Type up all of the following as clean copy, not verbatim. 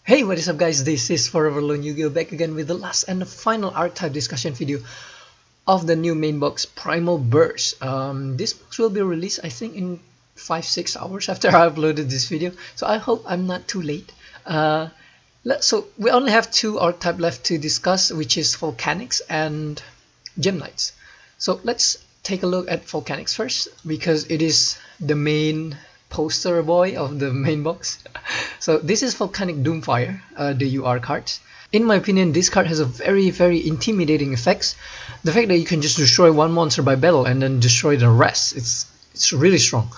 Hey, what is up guys, this is Forever Lone Yu-Gi-Oh! Back again with the last and the final archetype discussion video of the new main box Primal Burst. This box will be released I think in 5-6 hours after I uploaded this video, so I hope I'm not too late. So we only have two archetypes left to discuss, which is Volcanics and Gem Knights. So let's take a look at Volcanics first, because it is the main poster boy of the main box. So this is Volcanic Doomfire, the UR cards. In my opinion, this card has a very intimidating effects. The fact that you can just destroy one monster by battle and then destroy the rest, it's really strong,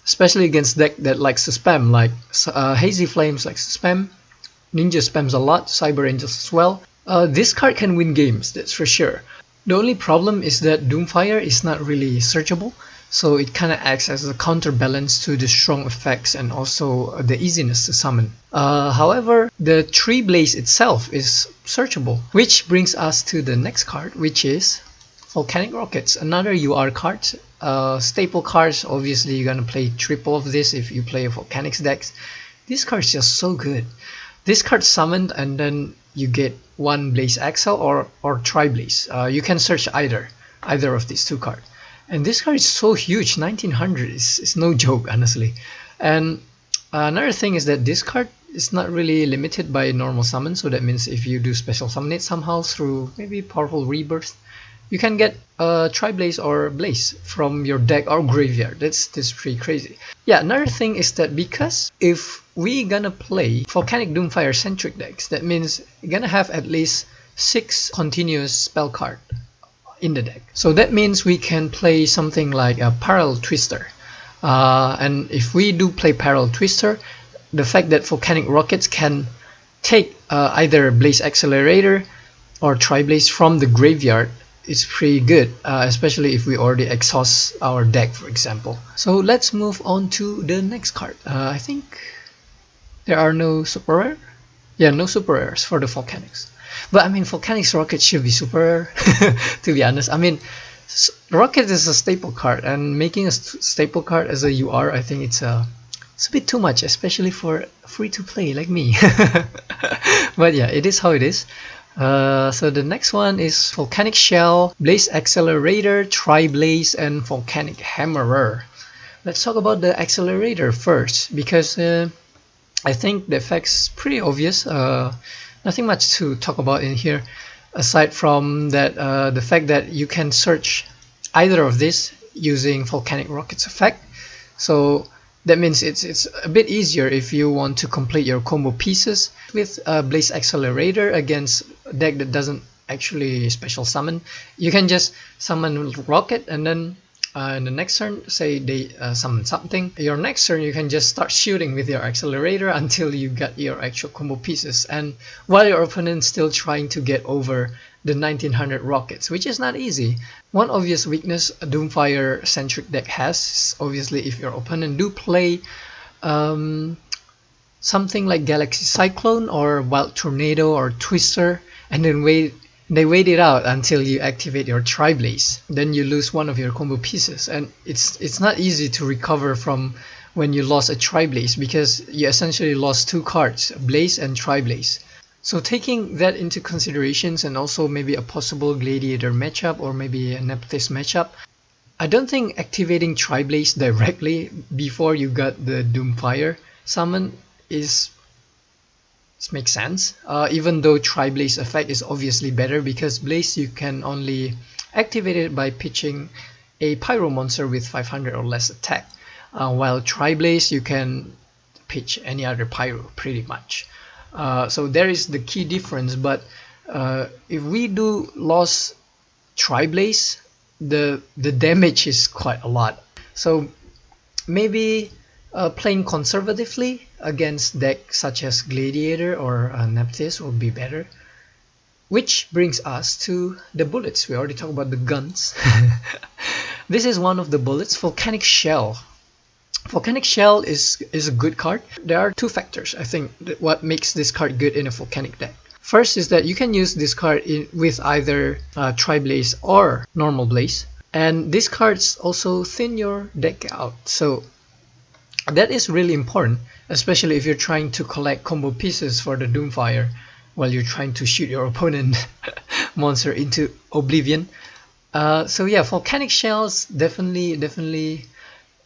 especially against deck that likes to spam, like Hazy Flames likes to spam, Ninja spams a lot, Cyber Angels as well. This card can win games, that's for sure. The only problem is that Doomfire is not really searchable, so it kind of acts as a counterbalance to the strong effects and also the easiness to summon. However, the Tree Blaze itself is searchable, which brings us to the next card, which is Volcanic Rockets, another UR card. Staple cards, obviously you're gonna play triple of this if you play a Volcanics decks. This card is just so good. This card summoned and then you get one Blaze Axle or Tri Blaze. You can search either of these two cards. And this card is so huge, 1900 is no joke, honestly. And another thing is that this card is not really limited by normal summon, so that means if you do special summon it somehow through maybe powerful rebirth, you can get a Tri-Blaze or Blaze from your deck or graveyard. That's pretty crazy. Yeah, another thing is that because if we gonna play Volcanic Doomfire centric decks, that means you're gonna have at least 6 continuous spell cards in the deck. So that means we can play something like a Parallel Twister. And if we do play Parallel Twister, the fact that Volcanic Rockets can take either Blaze Accelerator or Tri-Blaze from the graveyard is pretty good, especially if we already exhaust our deck, for example. So let's move on to the next card. I think there are no super rare. Yeah, no super rares for the Volcanics. But I mean, Volcanics Rocket should be super rare, to be honest. I mean, Rocket is a staple card, and making a staple card as a UR, I think it's a bit too much, especially for free-to-play like me. But yeah, it is how it is. So the next one is Volcanic Shell, Blaze Accelerator, Tri-Blaze, and Volcanic Hammerer. Let's talk about the Accelerator first, because I think the effect's pretty obvious. Nothing much to talk about in here, aside from that the fact that you can search either of this using Volcanic Rockets effect. So that means it's a bit easier if you want to complete your combo pieces with Blaze Accelerator against a deck that doesn't actually special summon. You can just summon Rocket, and then in the next turn, say they summon something, your next turn you can just start shooting with your Accelerator until you get your actual combo pieces, and while your opponent's still trying to get over the 1900 Rockets, which is not easy. One obvious weakness a Doomfire centric deck has is obviously if your opponent do play something like Galaxy Cyclone or Wild Tornado or Twister, and then they wait it out until you activate your Tri-Blaze, then you lose one of your combo pieces, and it's not easy to recover from when you lost a Tri-Blaze, because you essentially lost 2 cards, Blaze and Tri-Blaze. So taking that into considerations, and also maybe a possible Gladiator matchup or maybe a Nephthys matchup, I don't think activating Tri-Blaze directly before you got the Doomfire summon makes sense, even though Tri-Blaze effect is obviously better, because Blaze you can only activate it by pitching a Pyro monster with 500 or less attack, while Tri-Blaze you can pitch any other Pyro pretty much. So there is the key difference. But if we do lose Tri-Blaze, the damage is quite a lot. So maybe playing conservatively against decks such as Gladiator or Nephthys will be better. Which brings us to the bullets. We already talked about the guns. This is one of the bullets, Volcanic Shell. Volcanic Shell is a good card. There are 2 factors, I think, what makes this card good in a Volcanic deck. First is that you can use this card with either Tri-Blaze or normal Blaze, and these cards also thin your deck out. So that is really important, especially if you're trying to collect combo pieces for the Doomfire while you're trying to shoot your opponent monster into oblivion. So yeah, volcanic shells definitely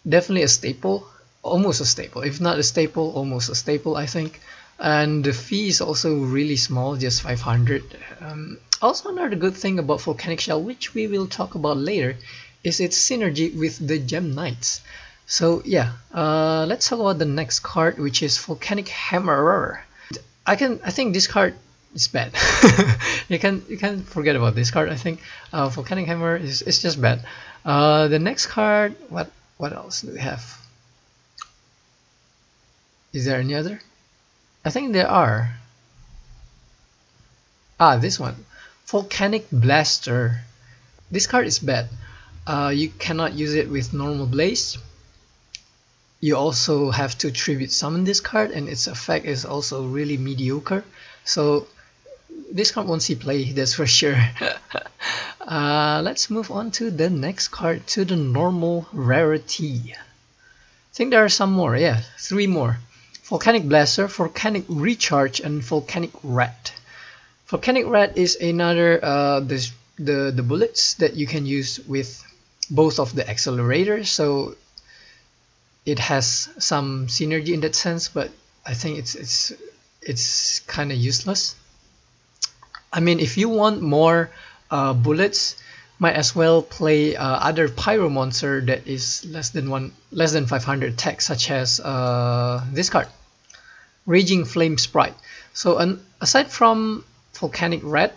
a staple, almost a staple, if not a staple, almost a staple, I think. And the fee is also really small, just 500. Also, another good thing about volcanic shell, which we will talk about later, is its synergy with the Gem Knights. So yeah, let's talk about the next card, which is Volcanic Hammerer. I think this card is bad. you can forget about this card. I think Volcanic Hammer is just bad. The next card, what else do we have? Is there any other? I think there are. This one, Volcanic Blaster. This card is bad. You cannot use it with normal blaze. You also have to tribute summon this card, and its effect is also really mediocre. So this card won't see play, that's for sure. Let's move on to the next card, to the normal rarity. I think there are some more, yeah, 3 more. Volcanic Blaster, Volcanic Recharge, and Volcanic Rat. Volcanic Rat is another the bullets that you can use with both of the accelerators, so it has some synergy in that sense, but I think it's kind of useless. I mean, if you want more bullets, might as well play other pyro monster that is less than 500 attack, such as this card, Raging Flame Sprite. So aside from Volcanic Rat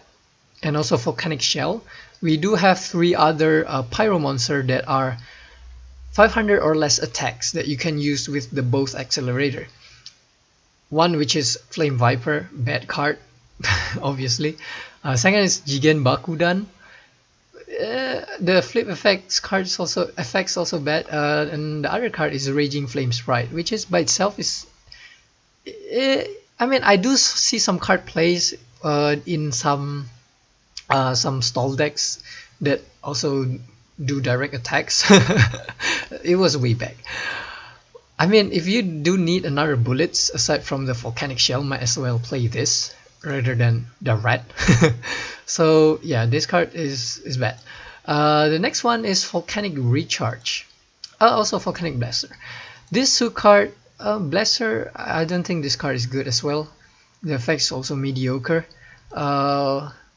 and also Volcanic Shell, we do have 3 other pyro monster that are 500 or less attacks that you can use with the both accelerator. One, which is Flame Viper, bad card, obviously. Second is Jigen Bakudan. The flip effects card is also bad, and the other card is Raging Flame Sprite, which is by itself is. I mean, I do see some card plays in some stall decks that also do direct attacks. It was way back. I mean, if you do need another bullets aside from the Volcanic Shell, might as well play this rather than the Rat. So yeah, this card is bad. The next one is Volcanic Recharge, also Volcanic Blaster. This 2 card, Blaster, I don't think this card is good as well. The effects also mediocre.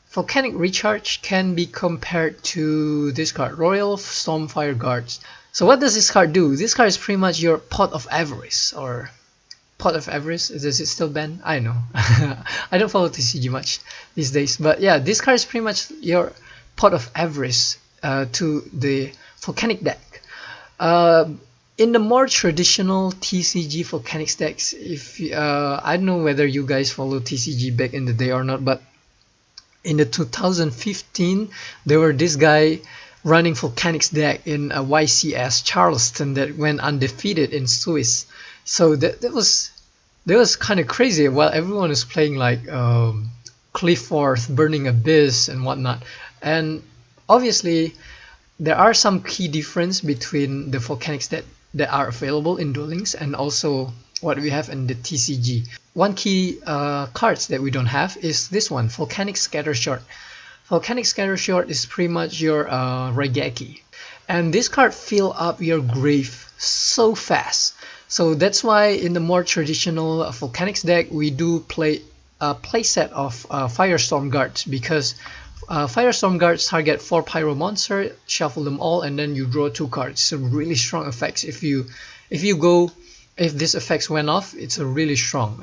Volcanic Recharge can be compared to this card, Royal Stormfire Guards. So what does this card do? This card is pretty much your Pot of Avarice, or Pot of Avarice. Does it still ban? I know. I don't follow TCG much these days, but yeah, this card is pretty much your Pot of Avarice to the Volcanic deck. In the more traditional TCG Volcanics decks, if I don't know whether you guys follow TCG back in the day or not, but in the 2015, there were this guy running Volcanics deck in a YCS Charleston that went undefeated in Swiss. So that was kind of crazy, while everyone is playing like Clifford, Burning Abyss, and whatnot. And obviously, there are some key difference between the Volcanics that are available in Duel Links and also what we have in the TCG. One key cards that we don't have is this one, Volcanic Scattershot. Volcanic Scattershot is pretty much your Raigeki, and this card fill up your grave so fast. So that's why in the more traditional Volcanics deck we do play a playset of Firestorm Guards, because Firestorm Guards target 4 pyro monster, shuffle them all, and then you draw 2 cards. So really strong effects. If this effects went off, it's a really strong.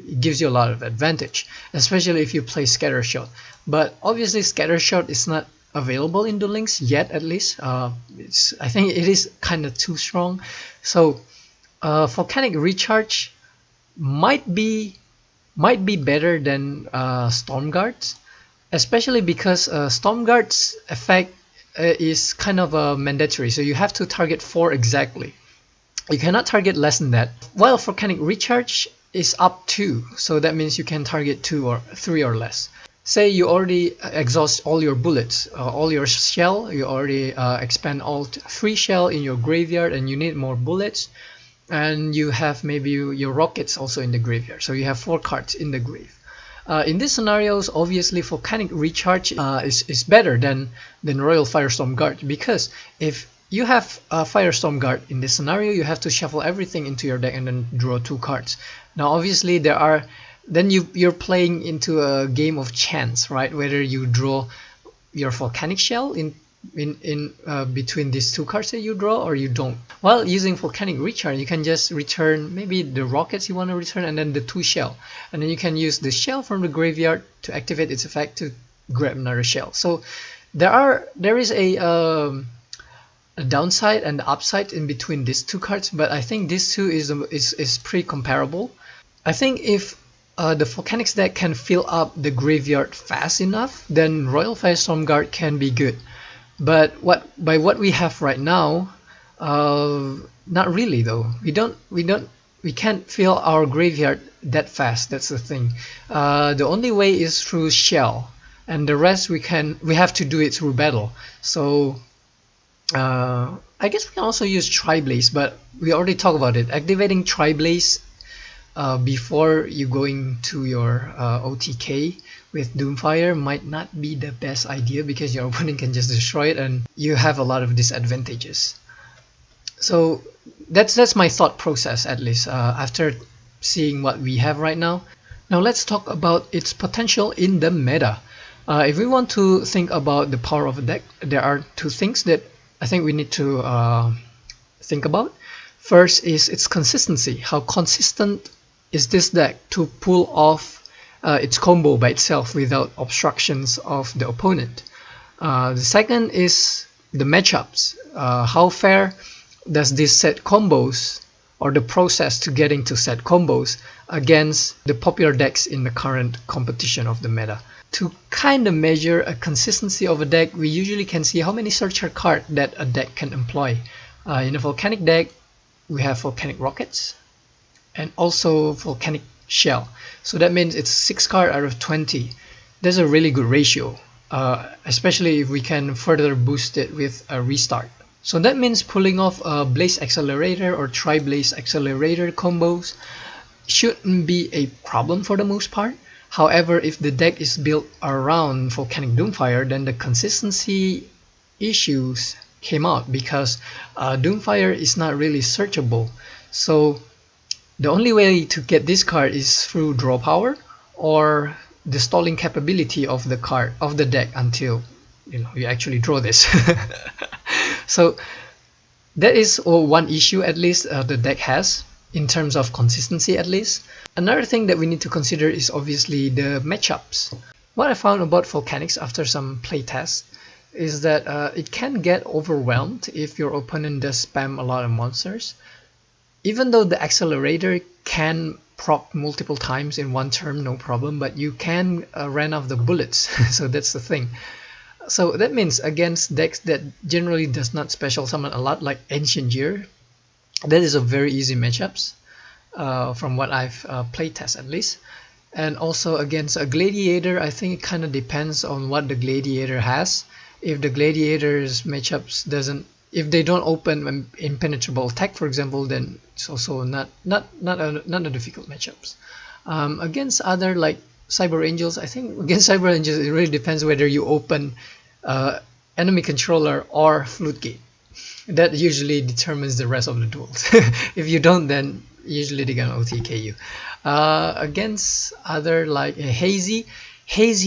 It gives you a lot of advantage, especially if you play Scattershot. But obviously, Scattershot is not available in Duel Links yet, at least. I think it is kind of too strong. So Volcanic Recharge might be better than Storm Guards, especially because Storm Guards effect is kind of mandatory. So you have to target 4 exactly. You cannot target less than that. While Volcanic Recharge is up to, so that means you can target 2 or 3 or less. Say you already exhaust all your bullets, all your shell, you already expend all 3 shell in your graveyard and you need more bullets. and you have maybe your rockets also in the graveyard, so you have 4 cards in the grave. In these scenarios, obviously Volcanic Recharge is better than Royal Firestorm Guard, because if you have a Firestorm Guard in this scenario, you have to shuffle everything into your deck and then draw 2 cards. Now obviously then you're playing into a game of chance, right? Whether you draw your Volcanic Shell in between these 2 cards that you draw, or you don't. While using Volcanic Recharge, you can just return maybe the rockets you want to return and then the 2 shell, and then you can use the shell from the graveyard to activate its effect to grab another shell. So there is a downside and the upside in between these 2 cards, but I think these 2 is pretty comparable. I think if the Volcanics deck can fill up the graveyard fast enough, then Royal Firestorm Guard can be good. But by what we have right now, not really though. We can't fill our graveyard that fast. That's the thing. The only way is through shell, and the rest we have to do it through battle. So I guess we can also use Tri-Blaze, but we already talked about it. Activating Tri-Blaze before you going to your OTK with Doomfire might not be the best idea, because your opponent can just destroy it and you have a lot of disadvantages. So that's my thought process, at least after seeing what we have right now. Now let's talk about its potential in the meta. If we want to think about the power of a deck, there are 2 things that I think we need to think about. First is its consistency. How consistent is this deck to pull off its combo by itself without obstructions of the opponent? The second is the matchups. How fair does this set combos, or the process to getting to set combos, against the popular decks in the current competition of the meta? To kind of measure a consistency of a deck, we usually can see how many searcher cards that a deck can employ. In a Volcanic deck, we have Volcanic Rockets and also Volcanic Shell. So that means it's 6 cards out of 20. That's a really good ratio, especially if we can further boost it with a restart. So that means pulling off a Blaze Accelerator or Tri-Blaze Accelerator combos shouldn't be a problem for the most part. However, if the deck is built around Volcanic Doomfire, then the consistency issues came out, because Doomfire is not really searchable. So the only way to get this card is through draw power or the stalling capability of the deck until you actually draw this. So that is one issue, at least the deck has, in terms of consistency at least. Another thing that we need to consider is obviously the matchups. What I found about Volcanics after some playtests is that it can get overwhelmed if your opponent does spam a lot of monsters. Even though the Accelerator can proc multiple times in one turn, no problem, but you can run off the bullets. So that's the thing. So that means against decks that generally does not special summon a lot, like Ancient Year, that is a very easy matchups from what I've playtest at least. And also against a Gladiator, I think it kind of depends on what the Gladiator has. If the Gladiator's matchups if they don't open an impenetrable attack, for example, then it's also not a difficult matchups. Against other like Cyber Angels, I think against Cyber Angels it really depends whether you open enemy controller or Flute Gate. That usually determines the rest of the duels. If you don't, then usually they're gonna OTK you. Against other like Hazy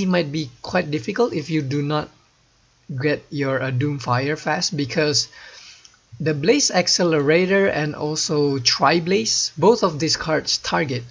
might be quite difficult if you do not get your Doomfire fast, because the Blaze Accelerator and also Tri-Blaze, both of these cards target.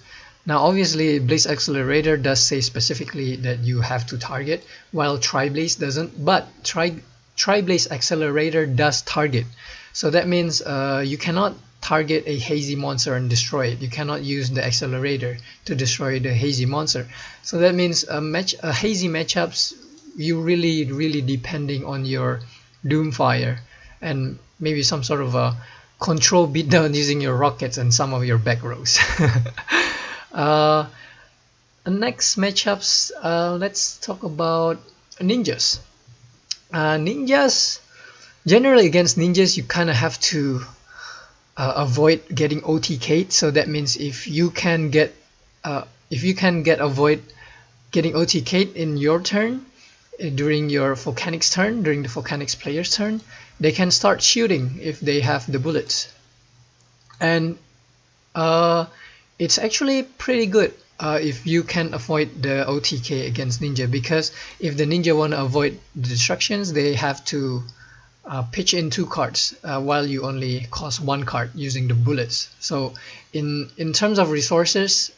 Now obviously Blaze Accelerator does say specifically that you have to target, while Tri-Blaze doesn't, but Tri-Blaze Accelerator does target. So that means you cannot target a Hazy monster and destroy it. You cannot use the Accelerator to destroy the Hazy monster. So that means a Hazy matchups, you really depending on your Doomfire and maybe some sort of a control beatdown using your rockets and some of your back rows. Next matchups, let's talk about ninjas. Ninjas, generally against ninjas, you kind of have to avoid getting OTK'd. So that means if you can get avoid getting OTK'd in your turn, during your Volcanics turn, during the Volcanics player's turn, they can start shooting if they have the bullets. And it's actually pretty good if you can avoid the OTK against ninja, because if the ninja want to avoid the destructions, they have to pitch in 2 cards while you only cost 1 card using the bullets. So in terms of resources,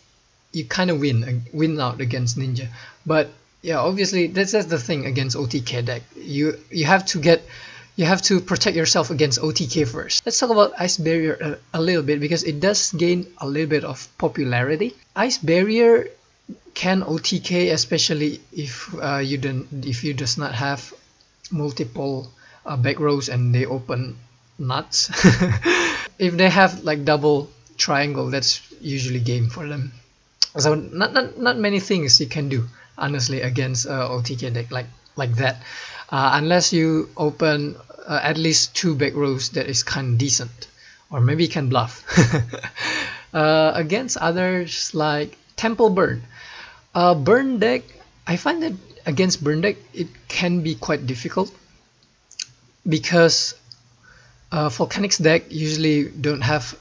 you kind of win out against ninja. But yeah, obviously that's the thing against OTK deck. You have to protect yourself against OTK first. Let's talk about Ice Barrier a little bit, because it does gain a little bit of popularity. Ice Barrier can OTK, especially if you does not have multiple back rows and they open nuts. If they have like double triangle, that's usually game for them. So not many things you can do honestly against OTK deck like that, unless you open at least 2 back rows that is kind of decent, or maybe you can bluff. Against others like Temple Burn, Burn deck, I find that against Burn deck it can be quite difficult, because Volcanics deck usually don't have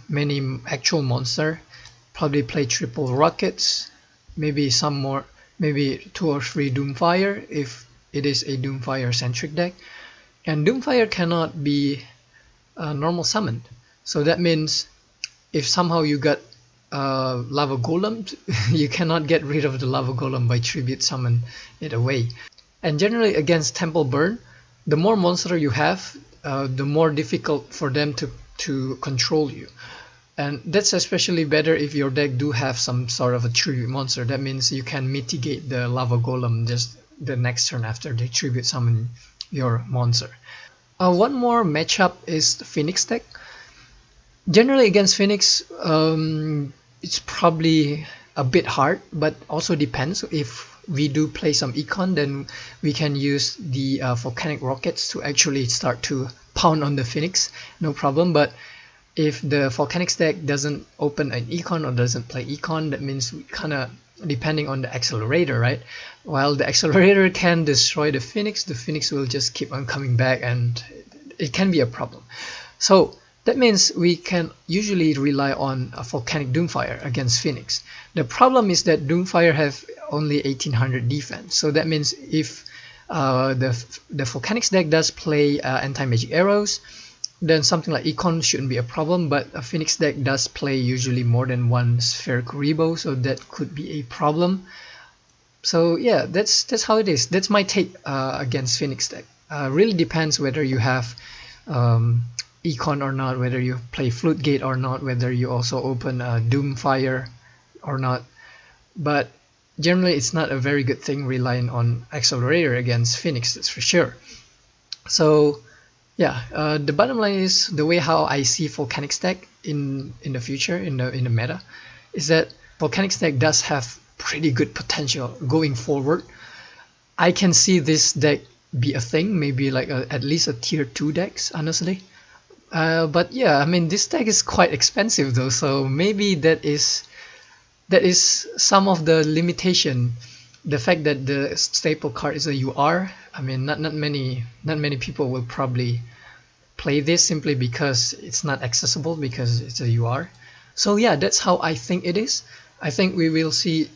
many actual monster. Probably play triple rockets, maybe some more, maybe 2 or 3 Doomfire if it is a Doomfire centric deck. And Doomfire cannot be normal summoned, so that means if somehow you got Lava Golem, you cannot get rid of the Lava Golem by tribute summon it away. And generally against Temple Burn, the more monster you have, the more difficult for them to control you. And that's especially better if your deck do have some sort of a tribute monster. That means you can mitigate the Lava Golem just the next turn after they tribute summon your monster. One more matchup is the Phoenix deck. Generally against Phoenix, it's probably a bit hard, but also depends. If we do play some econ, then we can use the volcanic rockets to actually start to pound on the Phoenix, no problem. But if the Volcanics deck doesn't open an econ or doesn't play econ, that means we kind of depending on the accelerator, right? While the accelerator can destroy the Phoenix will just keep on coming back, and it can be a problem. So that means we can usually rely on a Volcanic Doomfire against Phoenix. The problem is that Doomfire have only 1800 defense, so that means if the Volcanics deck does play anti-magic arrows, then something like econ shouldn't be a problem. But a Phoenix deck does play usually more than 1 spherical rebo, so that could be a problem. So yeah, that's how it is. That's my take against Phoenix deck. Really depends whether you have econ or not, whether you play Flute Gate or not, whether you also open Doomfire or not. But generally it's not a very good thing relying on accelerator against Phoenix, that's for sure. So yeah, the bottom line is the way how I see Volcanics deck in the future, in the meta, is that Volcanics deck does have pretty good potential going forward. I can see this deck be a thing, maybe like at least a tier 2 decks, honestly. But yeah, I mean this deck is quite expensive though, so maybe that is some of the limitation. The fact that the staple card is a UR, I mean not many people will probably play this simply because it's not accessible because it's a UR. So yeah, that's how I think it is. I think we will see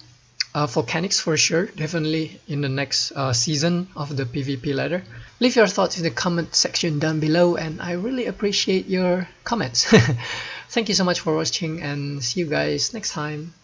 Volcanics for sure, definitely in the next season of the PvP ladder. Leave your thoughts in the comment section down below, and I really appreciate your comments. Thank you so much for watching, and see you guys next time.